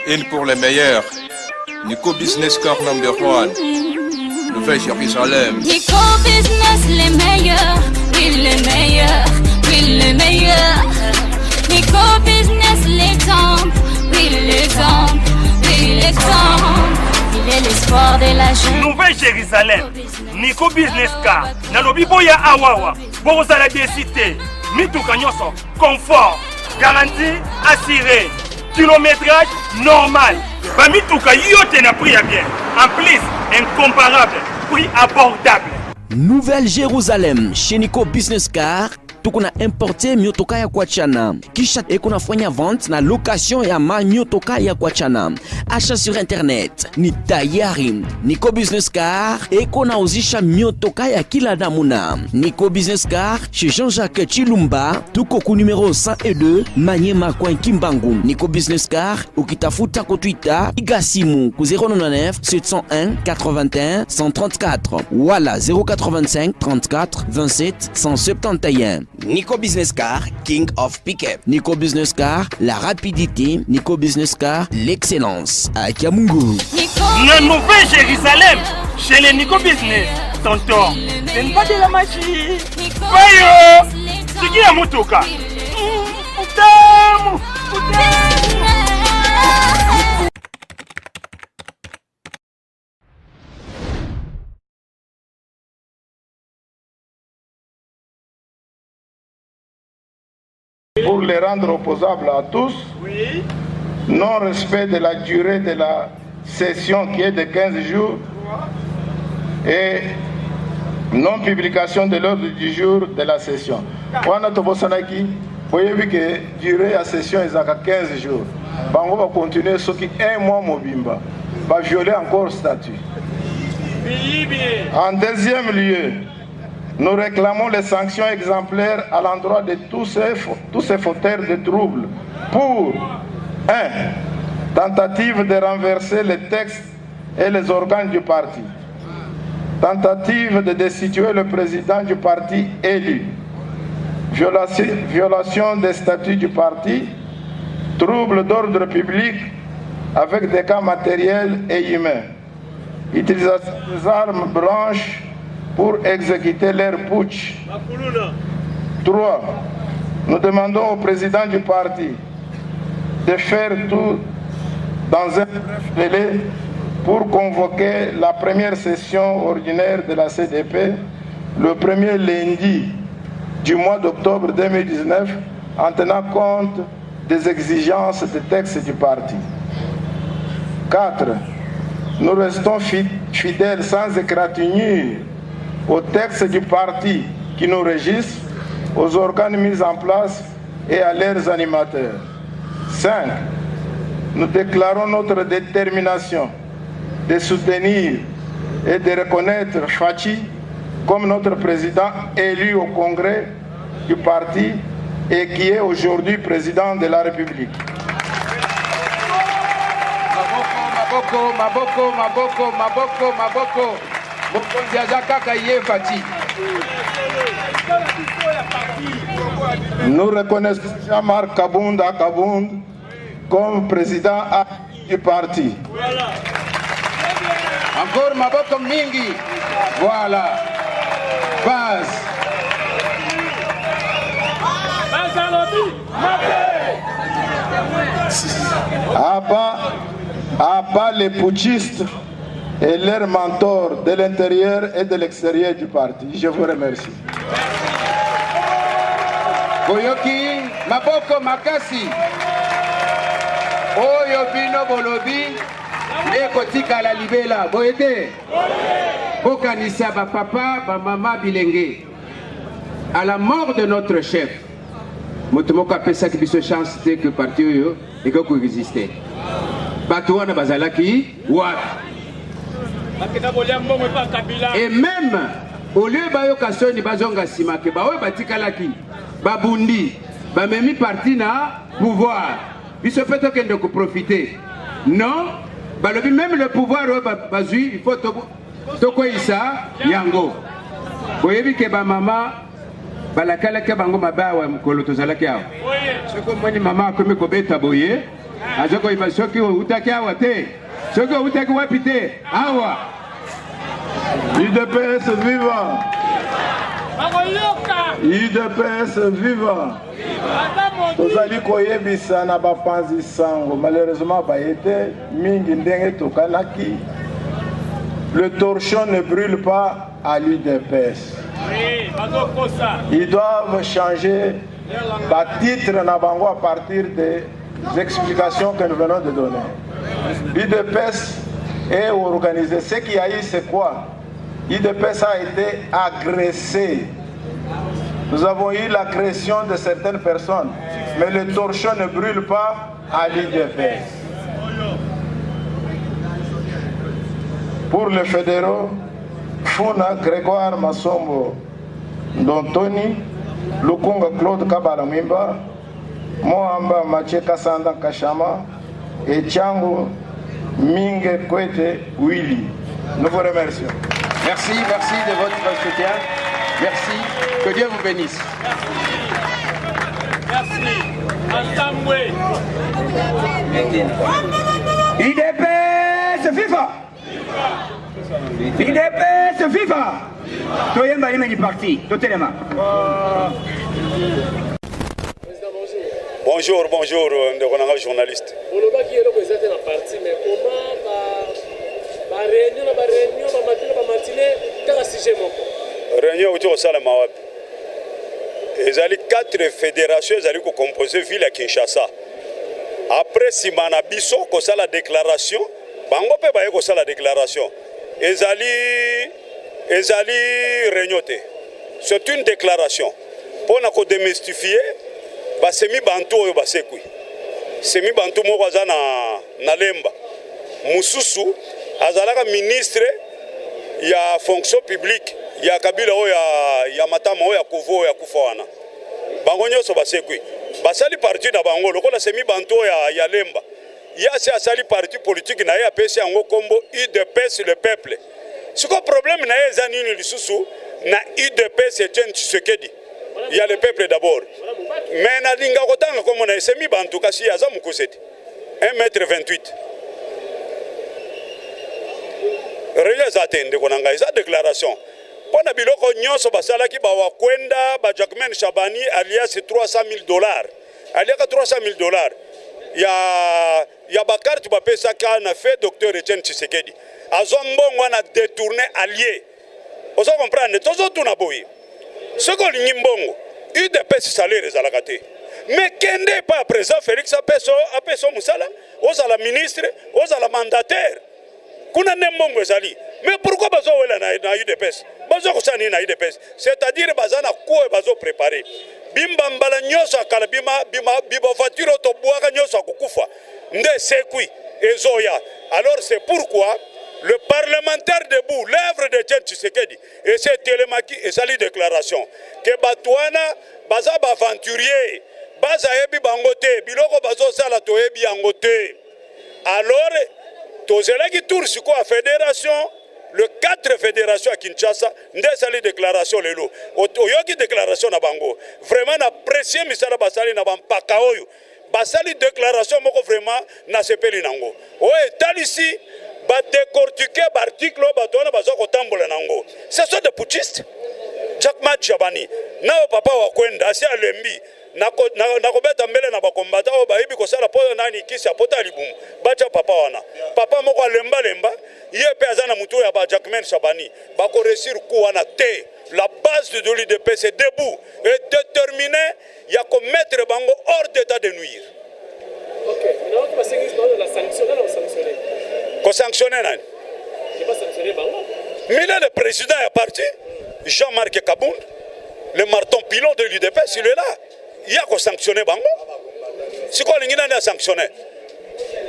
Une pour les meilleurs. Nico Business Car number 1. Nouvelle Jérusalem. Nico Business les meilleurs. Oui les meilleurs. Oui les meilleurs. Nico Business l'exemple. Oui l'exemple. Oui l'exemple. Il est l'espoir de la jeune. Nouvelle Jérusalem. Nico Business Car. Nalobi boya awawa. Borozala décité. Mituka nyonso. Confort. Garantie assurée. Kilométrage normal. Bamituka yote na prix bien. En plus, incomparable. Prix abordable. Nouvelle Jérusalem. Chez Nico Business Car. Tukuna importe miotoka ya kuachana. Kisha ekuna fanya vente na location ya miotoka ya kuachana. Achat sur internet ni tayari. Nico Business Car ekuna uzisha miotoka ya kila namuna. Nico Business Car chez Jean-Jacques Chilumba. Tuko ku numéro 102 Manyema Coin Kimbangu. Nico Business Car ukitafuta ko Twitter igasimu ku 099 701 81 134 wala 085 34 27 171. Nico Business Car, King of Pickup. Nico Business Car, la rapidité. Nico Business Car, l'excellence. À Kiamungu. La Nouvelle Jérusalem, chez les Nico Business. Tonton, ce n'est pas de la magie. Voyons, c'est qui a motoka? Pour les rendre opposables à tous, oui. Non-respect de la durée de la session qui est de 15 jours et non-publication de l'ordre du jour de la session. Wana tobosanaki, vous avez vu que la durée de la session est à 15 jours. On va continuer ce qui est un mois mobimba, va violer encore le statut. En deuxième lieu, nous réclamons les sanctions exemplaires à l'endroit de tous ces fauteurs de troubles pour 1. Tentative de renverser les textes et les organes du parti. Tentative de destituer le président du parti élu. Violation des statuts du parti. Troubles d'ordre public avec des cas matériels et humains. Utilisation des armes blanches pour exécuter leur putsch. 3. Nous demandons au président du parti de faire tout dans un bref délai pour convoquer la première session ordinaire de la CDP le premier lundi du mois d'octobre 2019 en tenant compte des exigences des textes du parti. 4. Nous restons fidèles sans égratignure aux textes du parti qui nous régissent, aux organes mis en place et à leurs animateurs. 5. Nous déclarons notre détermination de soutenir et de reconnaître Fachi comme notre président élu au congrès du parti et qui est aujourd'hui président de la République. Maboko. Nous reconnaissons Jean-Marc Kabound comme président du parti. Encore Maboko Mingi. Voilà. Base. À bas les putschistes et leurs mentors de l'intérieur et de l'extérieur du parti. Je vous remercie. Boyoki, Maboko Makasi. Oyo bino bolobi. Ekotika la libela. Boyete. Bokanisa ba papa, ba mama bilenge. À la mort de notre chef, Motomoko a pensé que biso chance de que parti yo et que résister. Batouana bazalaki, wat. Et même au lieu de ni bazonga simake bawe batikalaki babundi bamemi parti na pouvoir biso fait que de profiter non balobi même le pouvoir bazui il faut tokoisa yango boyebi ke ba mama balakala ke bango mabawa mkolo tozalaki awo soko moni mama akomi kobeta boye azoko iba soki utaki awa te soki utaki wapi te awa UDPS viva! UDPS viva! Tozali koyebisa na bapanzi sango malheureusement bayete mingi ndenge tokanaki. Le torchon ne brûle pas à l'UDPS. Ils doivent changer le titre na bango à partir des explications que nous venons de donner. L'UDPS est organisé. Ce qu'il y a eu, c'est quoi? l'UDPS a été agressé. Nous avons eu l'agression de certaines personnes, mais le torchon ne brûle pas à l'UDPS. Pour les fédéraux, Funa Grégoire Massombo Dontoni, Lukunga Claude Kabalamimba, Moamba Mathieu Kassanda Kachama et Tchango Minge Kwete Willy. Nous vous remercions. Merci de votre soutien. Merci. Que Dieu vous bénisse. UDPS viva! UDPS viva! Toyemba Yemeni parti, Totelema. Bonjour, ndeko journaliste. Réunion autour de Salama. Ils ont 4 fédérations qui ont composé la ville à Kinshasa. Après, si Manabiso a la déclaration, Bango peut pas la déclaration. Ils ont réunion. C'est une déclaration. Pour nous démystifier, semi bantu oyo basekui. Semi bantu moko aza na lemba. Mususu azalaka ministre ya fonction publique ya kabila oyo ya matama oyo ya kuvo ya kufa wana. Bango nyonso basekui. Basali parti na bango lokola semi bantu ya lemba. Ya se asali parti politique na ya pesi yango kombo UDPS le peuple. Siko problème na ye za nini lisusu na UDPS Etienne Tshisekedi. Il y a le peuple d'abord. Mais na linga kotanga comme on a semi bantu kasi aza mukoseti. 1,28 m. Réels attendent qu'on a une déclaration. Pour biloko nyonso basala ki ba wakwenda ba Jacquemain Chabani alias $300,000. Alias $300,000. Ya ba carte ba pesa ka na fait docteur Etienne Tshisekedi. Azombongo na détourné allié. Vous comprenez tozo tuna boyi. Ce qu'on y mbongo, UDPS salaire les alakate. Mais kende pas présent Félix Apeso Moussala, aux la ministre, aux la mandataire. Kuna nembongo ezali. Mais pourquoi bazo wela na UDPS? Bazo kosani na UDPS. C'est-à-dire bazana quoi bazo préparer. Bimba mbala nyoso akala bima voiture to boaka nyoso akukufa. Nde sekui ezoya. Alors c'est pourquoi le parlementaire debout, l'œuvre de Etienne Tshisekedi, et c'est Télémaki et sa déclaration que Batouana, Baza aventurier, Baza Ebi Bangote, Biloko Bazo Sala Toebi Angote. Alors, Tozela qui tourne sur quoi fédération, le 4 fédérations à Kinshasa, Nde Sali déclaration Lelo, Oyoki déclaration na Bango. Vraiment, apprécié Misala Basali na Bampakaoyo. Basali déclaration, moko vraiment, na sepeli nango. Oye, Talisi, ba décortiquer l'article batona bazoko tambola nango. Ce sont des putschistes. Jacquemain Chabani. Na papa wa kwenda asi alembi. Nakobeta mbele na bakombata o baibi kosala po nani kisi apota libumu. Bacha papa wana. Papa moko lemba. Ye pe azana mutu ya ba Jacquemain Chabani. Bako réussir ku wana te. La base de l'UDPS est debout et déterminée ya ko mettre bango hors d'état de nuire. OK. Maintenant on va sanctionner la sanction, là on sanctionner. Qu'on sanctionne nani? Il va sanctionner bango. Mais là le président est parti. Jean-Marc Kabound, le marteau pilon de l'UDPS, il est là. Il y a qu'on sanctionner bango. C'est quoi l'ingénieur a sanctionné?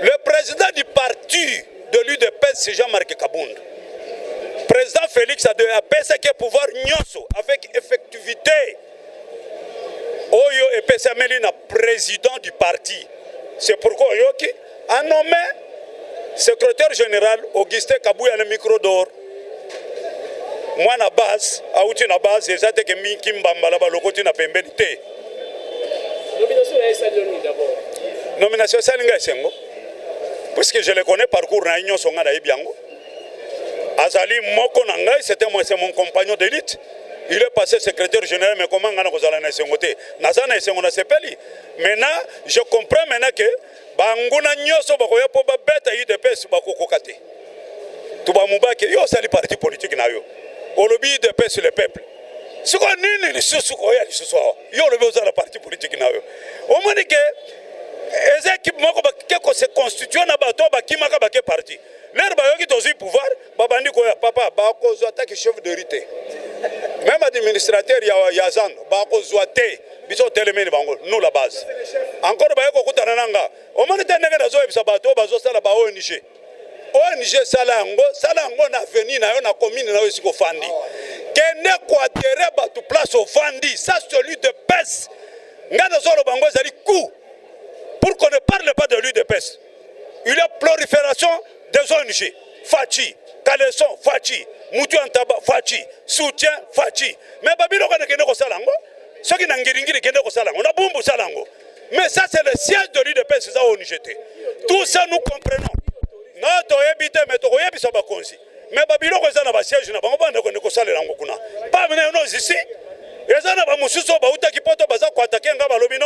Le président du parti de l'UDPS, c'est Jean-Marc Kabound. Président Félix a pensé qu'il pouvoir nyonso avec effectivité. Oyo et Pessameli na président du parti. C'est pourquoi Oyoki a nommé secrétaire général Augustin Kabouya le micro d'or. Moi na base, auti na base, exacte que mi kimbamba la balokoti na pembeni te. Nomination est salarié d'abord. Nomination Salinga Sengo. Puisque je le connais parcours na Union Songa na Ibiango. Azali Moko Nangai, c'est mon compagnon d'élite. Il est passé secrétaire général, mais comment on a kozala na Sengote? Nazana Sengo sepeli. Maintenant, je comprends maintenant que banguna nyoso bakoya po babeta UDPS bakokokate. Tuba mubake yo sali parti politique na yo. Olobi UDPS le peuple. Ce qu'on nini ni susuko ya susuko. Yo le besoin la parti politique na yo. Au moins que les équipes moko bakeko se constituer na bato bakimaka bake parti. L'air bayoki tozi pouvoir babandi ko ya papa bako attaque chef de rite. Même administrateur ya zan bako zoate biso telemeni bango nous la base. Encore bayoko kutana nanga. Au moins tenenge na zo ebisa bato bazo sala ba ONG. ONG salango na avenir na yo na commune na yo siko fandi. Kende kwatere batu place au fandi, ça celui de PES. Ngana zolo bango zali coup. Pour qu'on ne parle pas de l'UDPS. Il y a prolifération des ONG. Fachi, Caleçon, Fachi, Moutou Antaba, Fachi, Soutien, Fachi. Mais Babylone ne kende ko salango. Ceux qui n'ont pas kende ko salango. On a boumbu salango. Mais ça c'est le siège de l'UDPS, c'est ça ONG. Tout ça nous comprenons. Notre habité, mais tu connais bien Bakonzi. Mais Babylone ko zana ba siège na bango bande ko ne ko salango kuna. Pas venir nous ici. Ezana ba mususu ba utaki poto baza ko attaquer ngaba lobino.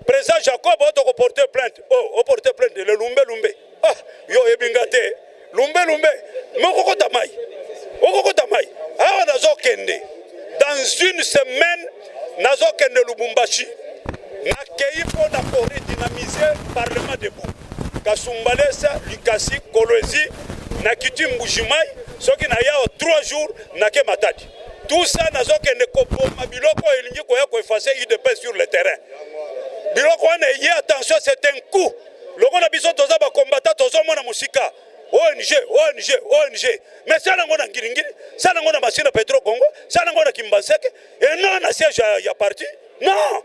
Président Jacob a porté plainte. Oh, porté plainte le Lumbe. Ah, yo ebingate. Lumbe. Moko tamai. Oko tamai. Ah, nazo kende. Dans une semaine, nazo kende Lubumbashi. Na kei po na pour dynamiser parlement debout. Kasumbalesa, Lukasi, Kolwezi, na kiti Mbujimai, soki na yao 3 jours na ke Matadi. Tout ça nazo kende kopoma biloko elingi ko ya ko effacer UDPS sur le terrain. Biloko wana yé attention c'est un coup. Loko na biso toza ba combattant tozo mona musika. ONG. Mais ça nango na ngiringiri, ça nango na machine pétrole Congo, ça nango na Kimbaseke et non na siège ya parti. Non.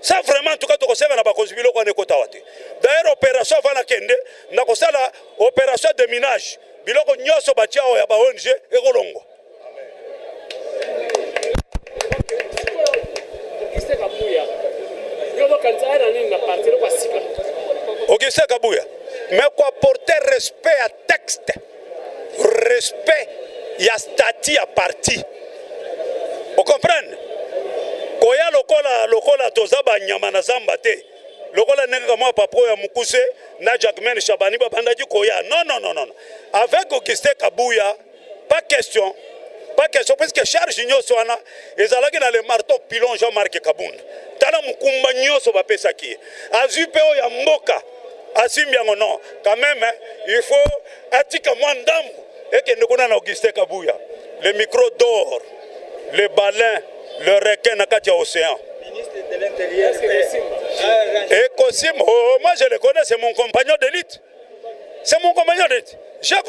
Ça vraiment en tout cas to koseva na ba kozibilo ko ne kotawate. D'ailleurs opération vana kende na kosala opération de minage. Biloko nyoso batiao ya ba ONG e kolongo. Augustin Kabouya, mais quoi porter respect à texte, respect à statut à parti. Vous comprenez? Koya lokola tozaba nyama na zamba te. Lokola nenga mwa papo ya mukuse na Jacquemaine Chabani babandaki koya. Non. Avec Augustin Kabouya, pas question parce que charge nyoso wana ezalaki na le marteau pilon Jean-Marc Kabound. Tala mukumba nyoso bapesaki. Azupeo ya mboka. Asimbiango non. Quand même, il faut atika mwandam et que nous connaissons Augustin Kabouya. Le micro d'or, le balein, le requin na kati ya océan. Ministre de l'Intérieur. Et Kosim, moi je le connais, c'est mon compagnon d'élite. C'est mon compagnon d'élite. J'ai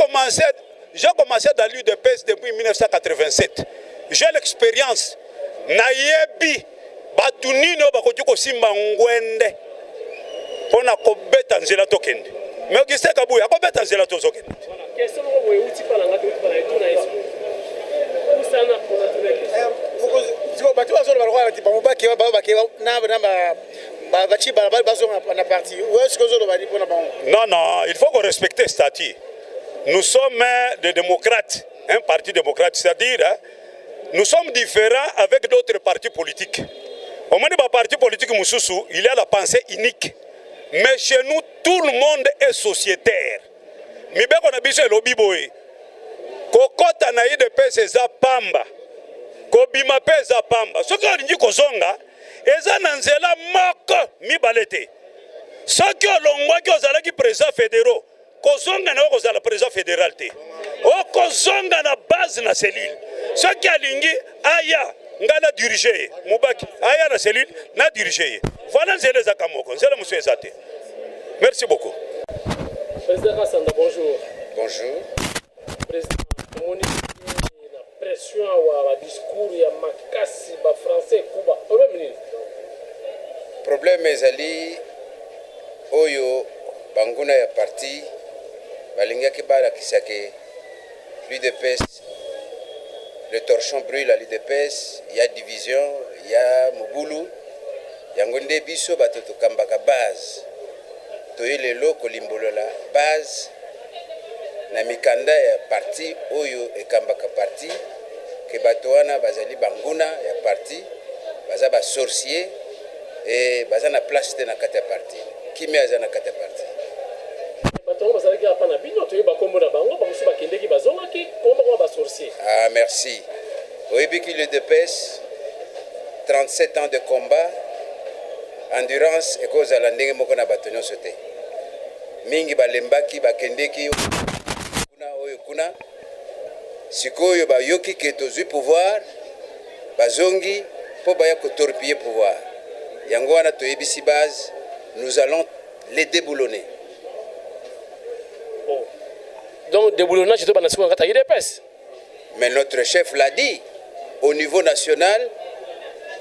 commencé dans l'UDPS depuis 1987. J'ai l'expérience. Nayebi batunino bakoti kosimba ngwende. Pona kobeta nzela tokende. Mais Augustin Kabouya kobeta nzela tozokende. Question ngo uti pala ngati uti pala etuna yesu. Usana pona tuneke. Siko batu bazolo balwa bati bamubaki babaki na bachi balabali bazonga na parti. Ou est-ce que zolo bali pona bango? Non, il faut qu'on respecte le statut. Nous sommes des démocrates, un parti démocrate, c'est-à-dire nous sommes différents avec d'autres partis politiques. Au moins, dans parti politique Moussoussou, il y a la pensée unique. Mais chez nous, tout le monde est sociétaire. Mais bien qu'on a besoin de lobby boy. Kokota na de pesa za pamba. Kobima pesa pamba. Ce qu'on dit kozonga, eza nanzela moko mi balete. Ce qui olongwa ki ozala ki président fédéraux. Kozonga na kozala président fédéral te. O kozonga na base na cellule. Ce qui alingi aya ngala diriger Mubaki aya na cellule na diriger. Voilà nzela za kamoko, nzela monsieur ezate. Merci beaucoup. Président Kassanda, bonjour. Bonjour. Président, mon la pression wa discours ya makasi ba français Cuba. Problème ezali oyo banguna ya parti balingaki balakisa ke l'UDPS, le torchon brûle à l'UDPS, il y a division, il y a Mobulu, yango nde biso bato tokambaka base toye lelo kolimbolola base na mikanda ya parti oyo ekambaka parti ke bato wana bazali banguna ya parti baza basorcier e baza na place te na kati ya parti kimi aza na kati ya parti bato bazalaki apa na bino toye bakombo na bango bamosusu bakendeki bazongaki kombo kwa basorcier. Ah merci. Oyebiki le DPS 37 ans de combat endurance ekozala ndenge moko na bato nyonso te mingi balembaki bakendeki kuna sikoyo bayoki ke tozwi pouvoir bazongi mpo baya kotorpiller pouvoir yango wana toyebisi base nous allons les déboulonner. Oh. Donc déboulonnage to banasiko ngata IDPS. Mais notre chef l'a dit au niveau national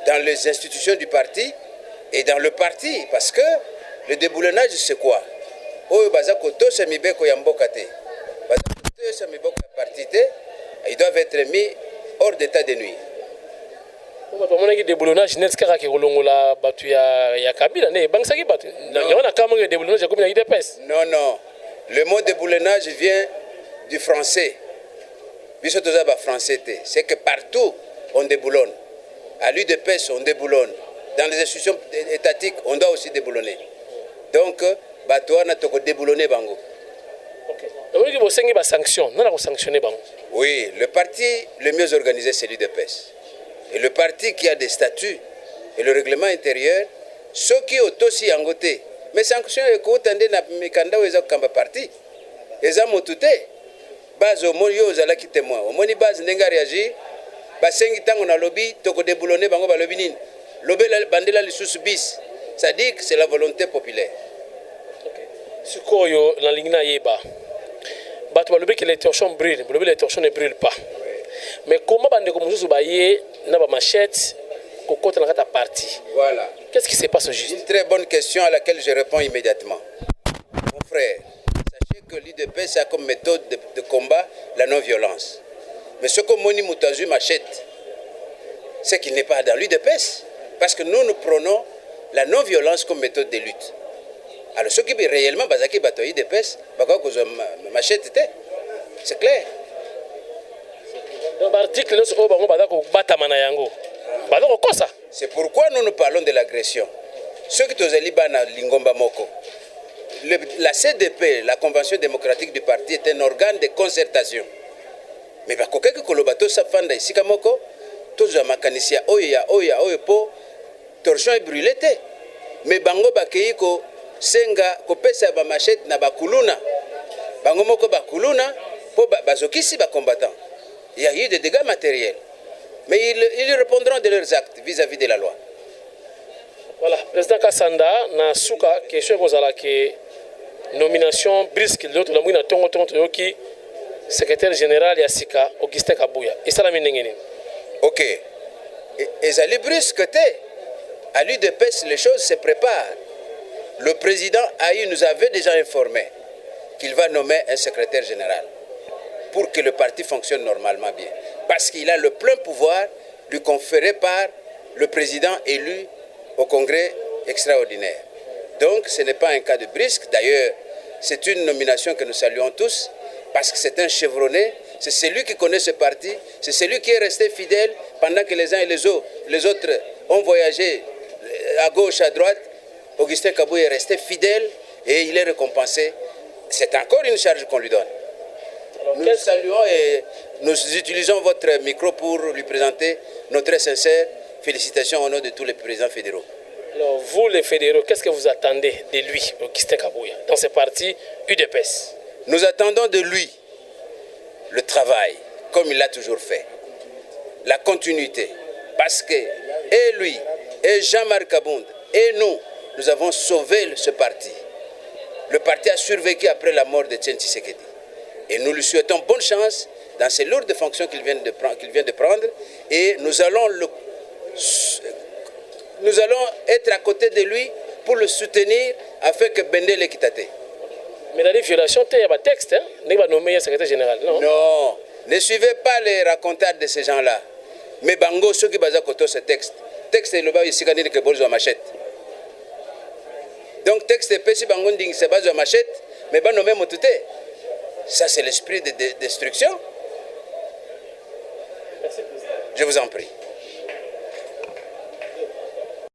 dans les institutions du parti et dans le parti parce que le déboulonnage c'est quoi? Oyo baza kotosa mibeko ya mboka te. Ils doivent être mis hors d'état de nuit. Bamonaki déboulonnage net kaka ke kolongola batu ya Kabila ne bangsaki batu. Yona kama ke déboulonnage comme na IDPS. Non. Le mot déboulonnage vient du français. Biso toza ba français te. C'est que partout on déboulonne. À l'UDPS on déboulonne. Dans les institutions étatiques on doit aussi déboulonner. Donc bato wana toko déboulonner bango. Oui, le parti le mieux organisé, c'est l'UDPS. Et le parti qui a des statuts et le règlement intérieur, ceux qui ont aussi angoté. Mais sanctions, écoute, on a mikanda ou ezak kamba parti. Eza motute. Base au moni yo zala ki témoin. Au moni base nenga réagir. Basengi tango na lobby, toko déboulonner bango ba lobby nini. Lobby la bandela lisusu bis. Ça dit que c'est la volonté populaire. Sikoyo na lingna yeba. Bato balobi que les torchons brûlent, les torchons ne brûlent pas. Mais comment bande comme mususu baye na ba machette kokota na kata parti. Voilà. Qu'est-ce qui se passe au juste? Une très bonne question à laquelle je réponds immédiatement. Mon frère, sachez que l'UDPS a comme méthode de combat la non-violence. Mais ce que Moni Moutazu machette, c'est qu'il n'est pas dans l'UDPS. Parce que nous prenons la non-violence comme méthode de lutte. Alors, ceux qui réellement bazaki batoyi de pes, machette, c'est clair. C'est pourquoi nous parlons de l'agression. Ceux qui sont à Lingomba Moko, la CDP, la Convention démocratique du parti, est un organe de concertation. Mais quand Kolobato Safanda ici Kamoko, tous les mécaniciens, oya, po, torchon est brûlé. Mais Bango Bakeiko, senga kopesa ba machette na bakuluna bango moko bakuluna po bazokisi ba combattants. Il y a eu des dégâts matériels, mais ils répondront de leurs actes vis-à-vis de la loi. Voilà, président Kassanda na suka question kozala ke nomination brisque l'autre la mwina tongo yoki secrétaire général ya Sika Augustin Kabuya. Et ça la minengeni. OK. Et ça les brusque té. À l'UDPS les choses se préparent. Le président Aïe nous avait déjà informé qu'il va nommer un secrétaire général pour que le parti fonctionne normalement bien. Parce qu'il a le plein pouvoir lui conféré par le président élu au congrès extraordinaire. Donc ce n'est pas un cas de brisque. D'ailleurs, c'est une nomination que nous saluons tous parce que c'est un chevronné. C'est celui qui connaît ce parti. C'est celui qui est resté fidèle pendant que les uns et les autres ont voyagé à gauche, à droite. Augustin Kabuya est resté fidèle et il est récompensé. C'est encore une charge qu'on lui donne. Alors, nous saluons et nous utilisons votre micro pour lui présenter nos très sincères félicitations au nom de tous les présidents fédéraux. Alors, vous les fédéraux, qu'est-ce que vous attendez de lui, Augustin Kabuya, dans ce parti UDPS? Nous attendons de lui le travail, comme il l'a toujours fait. La continuité. Parce que, et lui, et Jean-Marc Abound, et nous avons sauvé ce parti. Le parti a survécu après la mort de Tien Tshisekedi. Et nous lui souhaitons bonne chance dans ces lourdes fonctions qu'il vient de prendre. Et nous allons être à côté de lui pour le soutenir afin que Bendé l'Ekitate. Mais dans les violations, il y a un texte, hein? Il va nommer un secrétaire général, non? Non, ne suivez pas les racontades de ces gens-là. Mais Bango, ceux qui basent à côté ce texte est le bas ici quand il que Bolzo machette. Donc texte epesi bango ndingisa bazwa machette mais banome motu te. Ça c'est l'esprit de destruction. Merci, Président. Je vous en prie.